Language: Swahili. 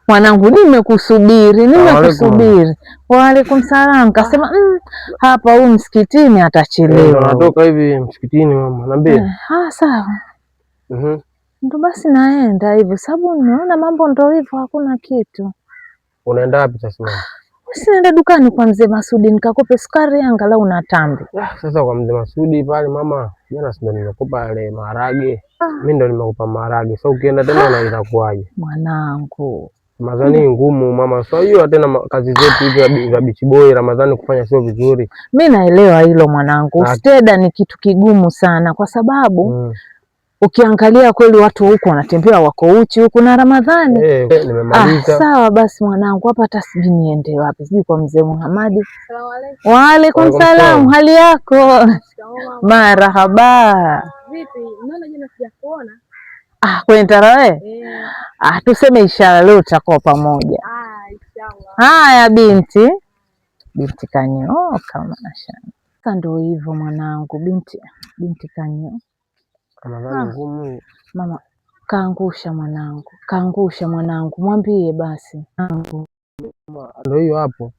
Mwanangu, nimekusubiri. Waalaikum salaam. Kasema hapa huu msikitini atachelewa. Natoka hivi msikitini mama, niambie. Sawa. Ndo basi naenda hivyo, sababu nimeona mambo ndo hivyo, hakuna kitu. Unaenda wapi sasa mama? Naenda dukani kwa mzee Masudi nikakope sukari angalau na tambi. Sasa kwa mzee Masudi pale mama, jana si ndo nimekupa ile maharage. Mimi ndo nimekupa maharage. Sasa ukienda tena na itakuwaje? Mwanangu. Ramadhani ngumu mama. Sio hiyo tena kazi zetu hizo za Beach Boy Ramadhani kufanya sio vizuri. Mimi naelewa hilo mwanangu. Steda ni kitu kigumu sana kwa sababu ukiangalia kweli watu huko wanatembea wako uchi huko na Ramadhani. Nimemaliza. Sawa basi mwanangu, hapa hata sijui niende wapi. Sijui kwa mzee Muhamadi. Waalaikum salaam. Hali yako? Marahaba. Vipi? Unaona jana sijakuona? Kwenye tarawih? Tuseme inshallah leo tutakuwa pamoja. Inshallah. Haya binti kanyoka mashana. Sasa ndio hivyo mwanangu, binti kanyoka. Ramadhani ngumu. Mama kaangusha mwanangu, mwambie basi. Ndio hiyo hapo.